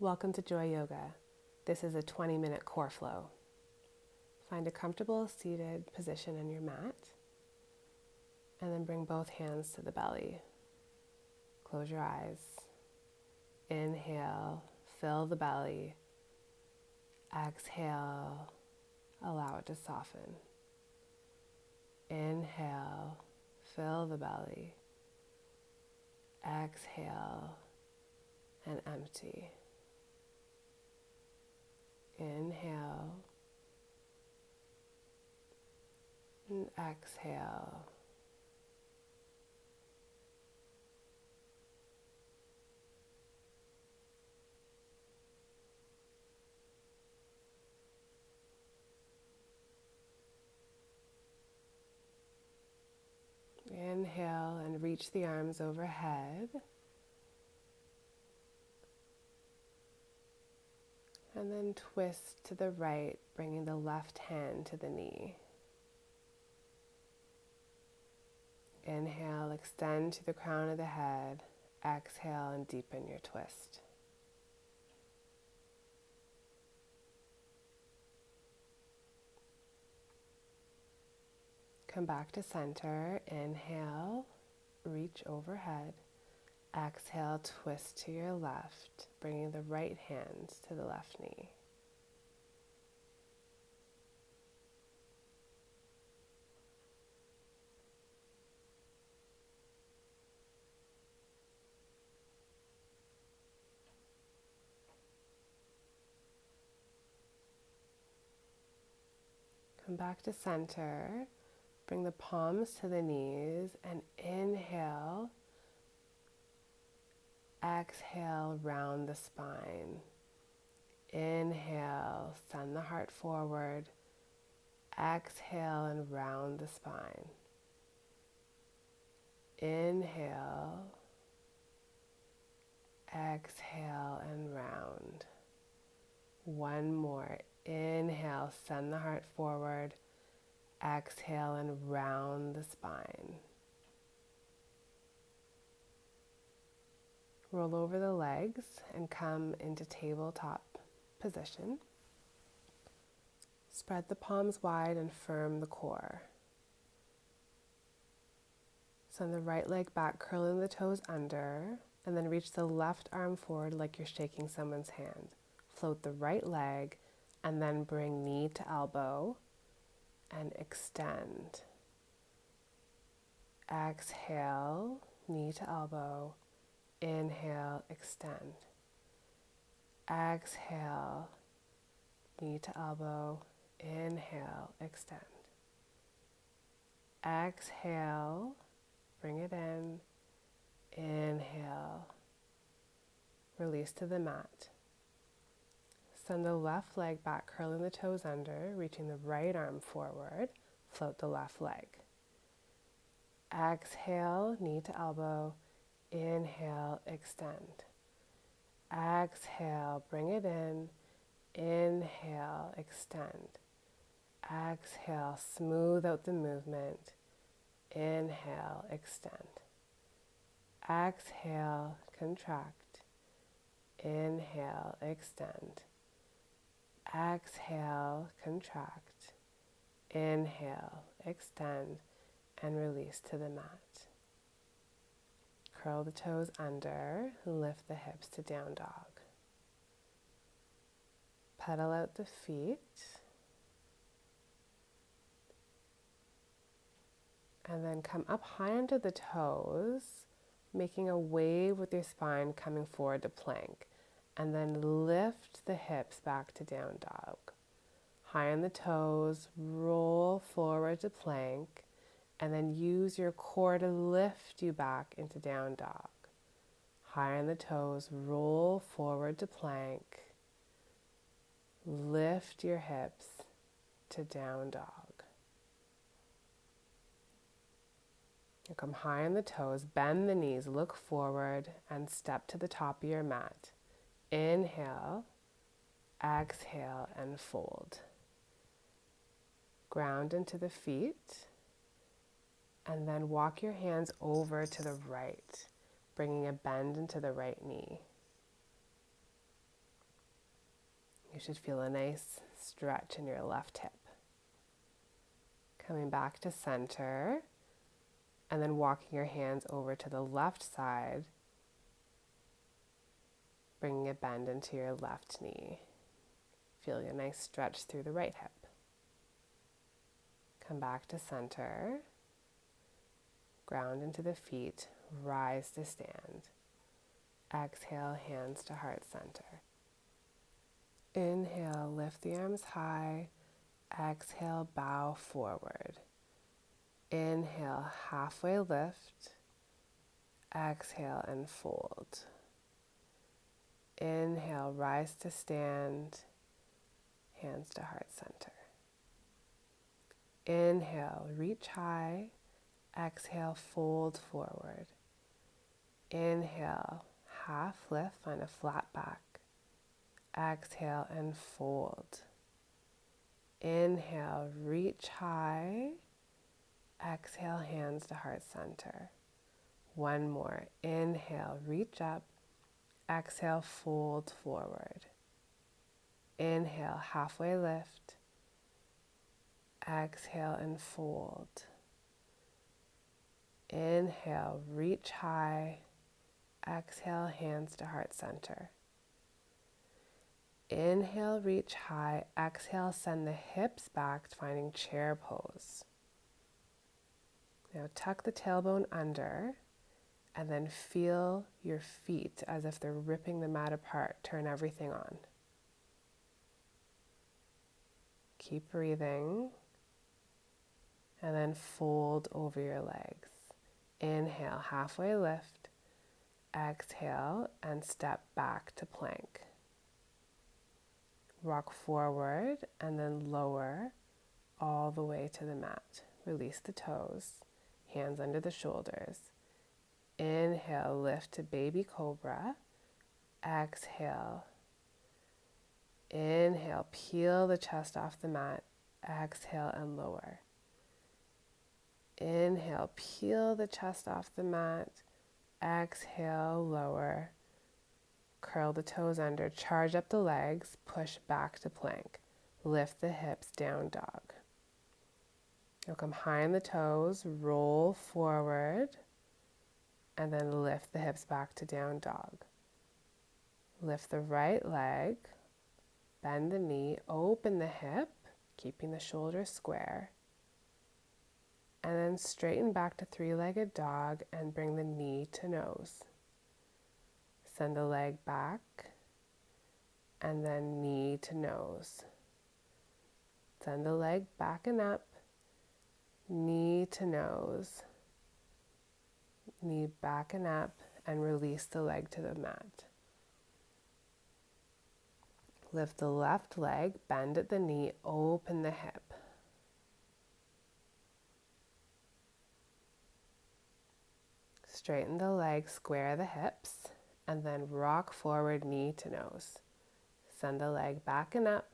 Welcome to Joy Yoga. This is a 20-minute core flow. Find a comfortable seated position on your mat and then bring both hands to the belly. Close your eyes. Inhale, fill the belly. Exhale, allow it to soften. Inhale, fill the belly. Exhale, and empty. Inhale and exhale. Inhale and reach the arms overhead. And then twist to the right, bringing the left hand to the knee. Inhale, extend to the crown of the head. Exhale and deepen your twist. Come back to center. Inhale, reach overhead. Exhale, twist to your left, bringing the right hand to the left knee. Come back to center. Bring the palms to the knees and inhale. Exhale, round the spine. Inhale, send the heart forward. Exhale and round the spine. Inhale. Exhale and round. One more. Inhale, send the heart forward. Exhale and round the spine. Roll over the legs and come into tabletop position. Spread the palms wide and firm the core. Send the right leg back, curling the toes under, and then reach the left arm forward like you're shaking someone's hand. Float the right leg and then bring knee to elbow and extend. Exhale, knee to elbow. Inhale, extend. Exhale, knee to elbow. Inhale, extend. Exhale, bring it in. Inhale, release to the mat. Send the left leg back, curling the toes under, reaching the right arm forward. Float the left leg. Exhale, knee to elbow. Inhale, extend. Exhale, bring it in. Inhale, extend. Exhale, smooth out the movement. Inhale, extend. Exhale, contract. Inhale, extend. Exhale, contract. Inhale, extend, and release to the mat. Curl the toes under, lift the hips to down dog. Pedal out the feet. And then come up high onto the toes, making a wave with your spine coming forward to plank. And then lift the hips back to down dog. High on the toes, roll forward to plank. And then use your core to lift you back into down dog. High on the toes, roll forward to plank. Lift your hips to down dog. You come high on the toes, bend the knees, look forward, and step to the top of your mat. Inhale, exhale, and fold. Ground into the feet. And then walk your hands over to the right, bringing a bend into the right knee. should feel a nice stretch in your left hip. Coming back to center, and then walking your hands over to the left side, bringing a bend into your left knee. Feeling a nice stretch through the right hip. Come back to center, ground into the feet, rise to stand. Exhale, hands to heart center. Inhale, lift the arms high. Exhale, bow forward. Inhale, halfway lift. Exhale and fold. Inhale, rise to stand. Hands to heart center. Inhale, reach high. Exhale, fold forward. Inhale, half lift, find a flat back. Exhale and fold. Inhale, reach high. Exhale, hands to heart center. One more. Inhale, reach up. Exhale, fold forward. Inhale, halfway lift. Exhale and fold. Inhale, reach high. Exhale, hands to heart center. Inhale, reach high. Exhale, send the hips back, finding chair pose. Now tuck the tailbone under, and then feel your feet as if they're ripping the mat apart. Turn everything on. Keep breathing, and then fold over your legs. Inhale, halfway lift. Exhale, and step back to plank. Rock forward and then lower all the way to the mat. Release the toes, hands under the shoulders. Inhale, lift to baby cobra. Exhale. Inhale, peel the chest off the mat. Exhale and lower. Inhale, peel the chest off the mat. Exhale, lower. Curl the toes under, charge up the legs, push back to plank. Lift the hips, down dog. Now come high on the toes, roll forward, and then lift the hips back to down dog. Lift the right leg, bend the knee, open the hip, keeping the shoulders square. And then straighten back to three-legged dog and bring the knee to nose. Send the leg back, and then knee to nose. Send the leg back and up, knee to nose. Knee back and up, and release the leg to the mat. Lift the left leg, bend at the knee, open the hip. Straighten the leg, square the hips. And then rock forward, knee to nose. Send the leg back and up.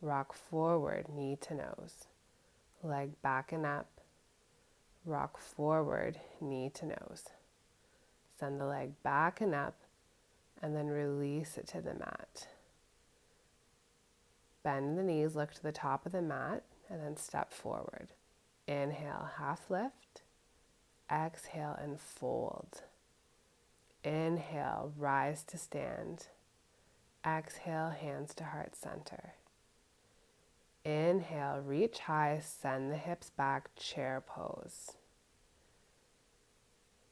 Rock forward, knee to nose. Leg back and up. Rock forward, knee to nose. Send the leg back and up, and then release it to the mat. Bend the knees, look to the top of the mat, and then step forward. Inhale, half lift. Exhale and fold. Inhale, rise to stand. Exhale, hands to heart center. Inhale, reach high, send the hips back, chair pose.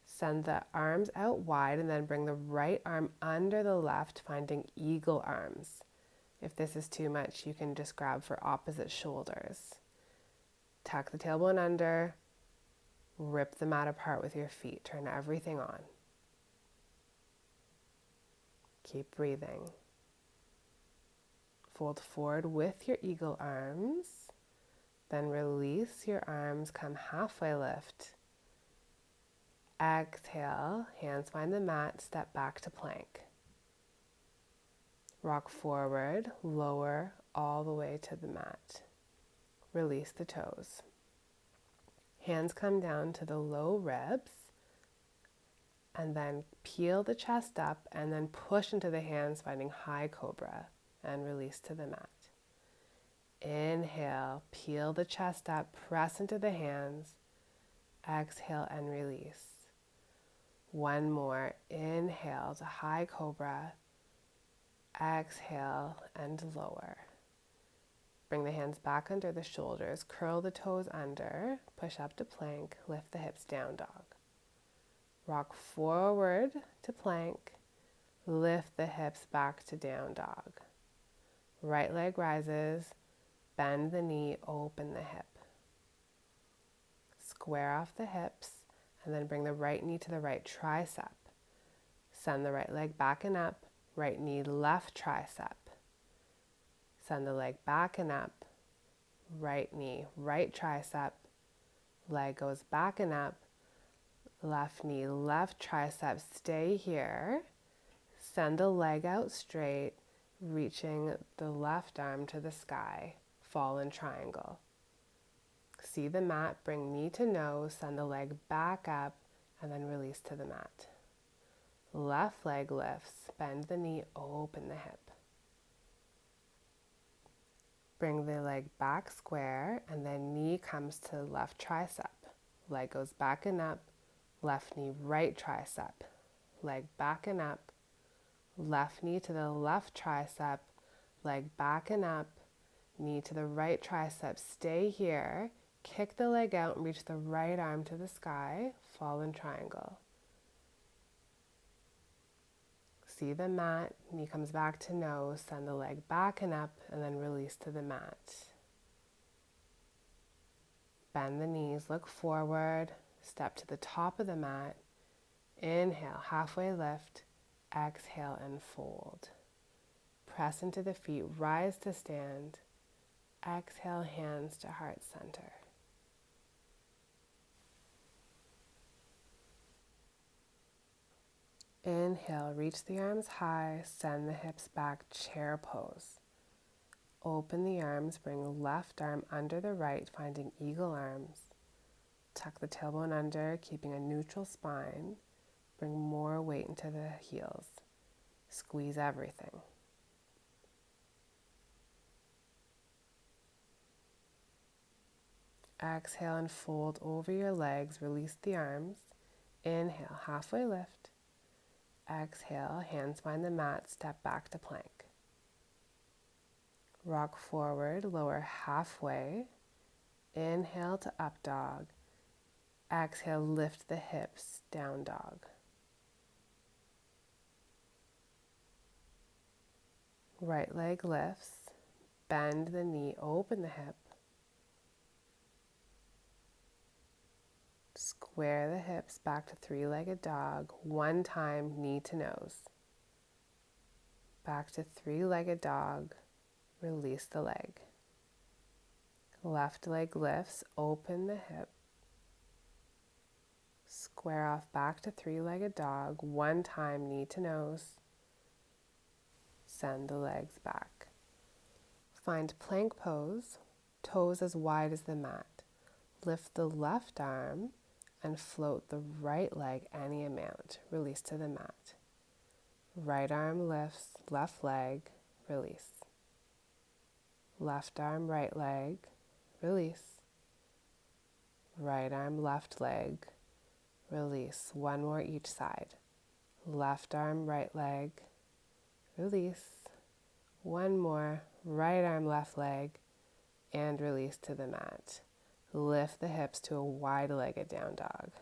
Send the arms out wide and then bring the right arm under the left, finding eagle arms. If this is too much, you can just grab for opposite shoulders. Tuck the tailbone under, rip the mat apart with your feet, turn everything on. Keep breathing. Fold forward with your eagle arms, then release your arms, come halfway lift. Exhale, hands find the mat, step back to plank. Rock forward, lower all the way to the mat. Release the toes. Hands come down to the low ribs, and then peel the chest up and then push into the hands, finding high cobra. and release to the mat. Inhale, peel the chest up, press into the hands. Exhale and release. One more. Inhale to high cobra. Exhale and lower. Bring the hands back under the shoulders. Curl the toes under. Push up to plank. Lift the hips, down dog. Rock forward to plank. Lift the hips back to down dog. Right leg rises. Bend the knee, open the hip. Square off the hips, and then bring the right knee to the right tricep. Send the right leg back and up. Right knee, left tricep. Send the leg back and up. Right knee, right tricep. Leg goes back and up. Left knee, left tricep. Stay here. Send the leg out straight, reaching the left arm to the sky. Fall in triangle. See the mat, bring knee to nose, send the leg back up, and then release to the mat. Left leg lifts, bend the knee, open the hip. Bring the leg back square, and then knee comes to left tricep. Leg goes back and up, left knee, right tricep. Leg back and up, left knee to the left tricep, leg back and up, knee to the right tricep. Stay here. Kick the leg out and reach the right arm to the sky. Fall in triangle. See the mat. Knee comes back to nose. Send the leg back and up, and then release to the mat. Bend the knees. Look forward. Step to the top of the mat. Inhale, halfway lift. Exhale and fold. Press into the feet. Rise to stand. Exhale, hands to heart center. Inhale, reach the arms high, send the hips back, chair pose. Open the arms, bring left arm under the right, finding eagle arms. Tuck the tailbone under, keeping a neutral spine. Bring more weight into the heels. Squeeze everything. Exhale and fold over your legs, release the arms. Inhale, halfway lift. Exhale, hands find the mat, step back to plank. Rock forward, lower halfway. Inhale to up dog. Exhale, lift the hips, down dog. Right leg lifts, bend the knee, open the hip. Square the hips back to three-legged dog. One time, knee to nose. Back to three-legged dog. Release the leg. Left leg lifts, open the hip. Square off back to three-legged dog. One time, knee to nose. Send the legs back. Find plank pose, toes as wide as the mat. Lift the left arm and float the right leg any amount. Release to the mat. Right arm lifts, left leg, release. Left arm, right leg, release. Right arm, left leg, release. One more each side. Left arm, right leg, release. One more, right arm, left leg, and release to the mat. Lift the hips to a wide-legged down dog.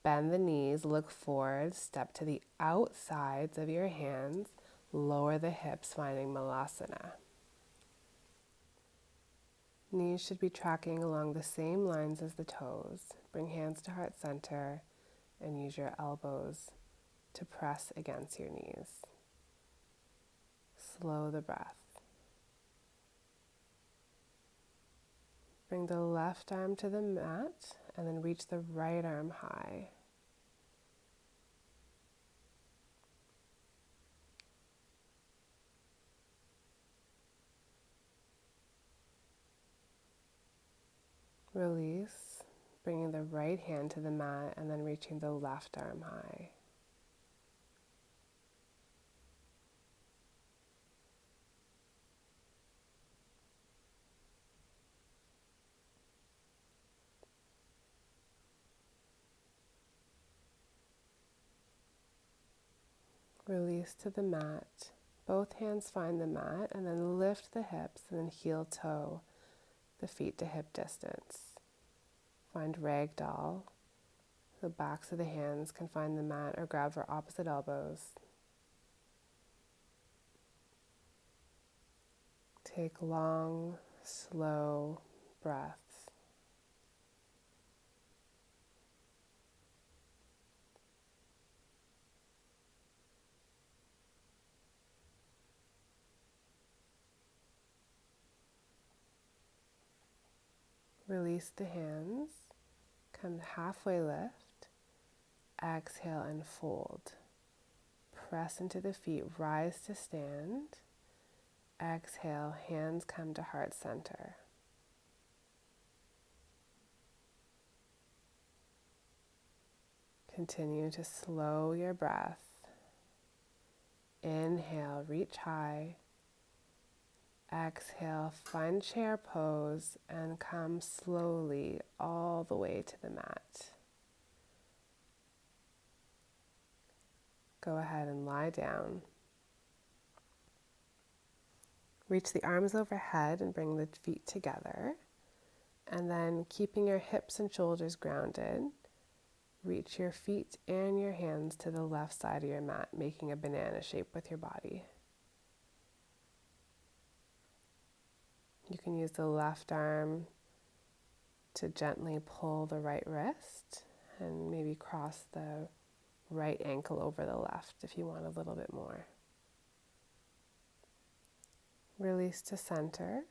Bend the knees, look forward, step to the outsides of your hands, lower the hips, finding Malasana. Knees should be tracking along the same lines as the toes. Bring hands to heart center and use your elbows to press against your knees. Slow the breath. Bring the left arm to the mat and then reach the right arm high. Release, bringing the right hand to the mat and then reaching the left arm high. Release to the mat. Both hands find the mat and then lift the hips and then heel toe the feet to hip distance. Find ragdoll. The backs of the hands can find the mat or grab for opposite elbows. Take long, slow breaths. Release the hands. Come halfway lift. Exhale and fold. Press into the feet, rise to stand. Exhale, hands come to heart center. Continue to slow your breath. Inhale, reach high. Exhale, find chair pose and come slowly all the way to the mat. Go ahead and lie down. Reach the arms overhead and bring the feet together. And then keeping your hips and shoulders grounded, reach your feet and your hands to the left side of your mat, making a banana shape with your body. You can use the left arm to gently pull the right wrist and maybe cross the right ankle over the left if you want a little bit more. Release to center,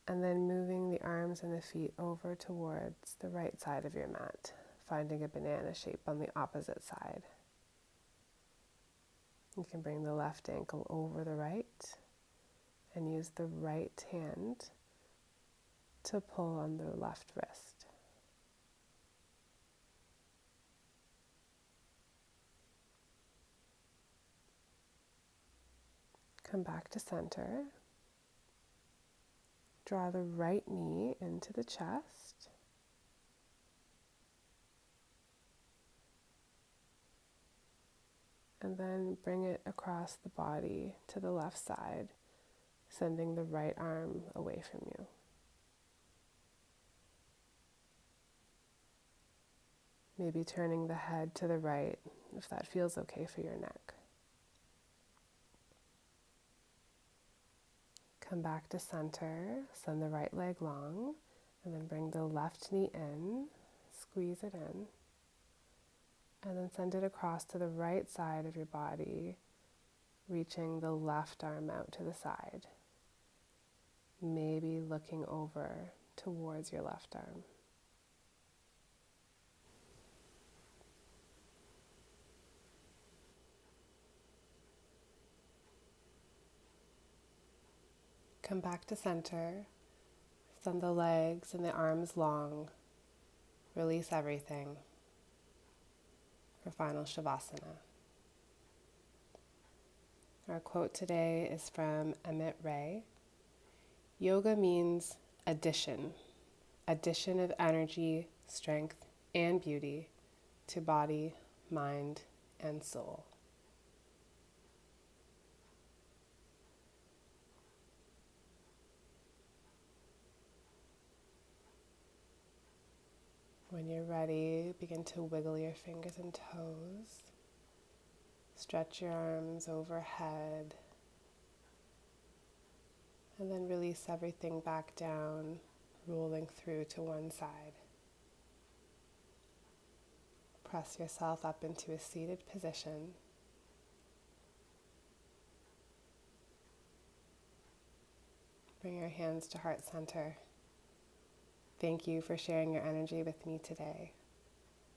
and then moving the arms and the feet over towards the right side of your mat, finding a banana shape on the opposite side. You can bring the left ankle over the right and use the right hand to pull on the left wrist. Come back to center. Draw the right knee into the chest. And then bring it across the body to the left side, sending the right arm away from you. Maybe turning the head to the right if that feels okay for your neck. Come back to center, send the right leg long, and then bring the left knee in, squeeze it in, and then send it across to the right side of your body, reaching the left arm out to the side, maybe looking over towards your left arm. Come back to center, send the legs and the arms long, release everything for final Savasana. Our quote today is from Amit Ray. Yoga means addition of energy, strength, and beauty to body, mind, and soul. When you're ready, begin to wiggle your fingers and toes. Stretch your arms overhead. And then release everything back down, rolling through to one side. Press yourself up into a seated position. Bring your hands to heart center. Thank you for sharing your energy with me today.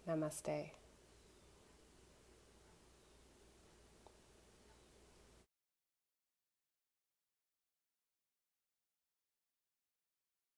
Namaste.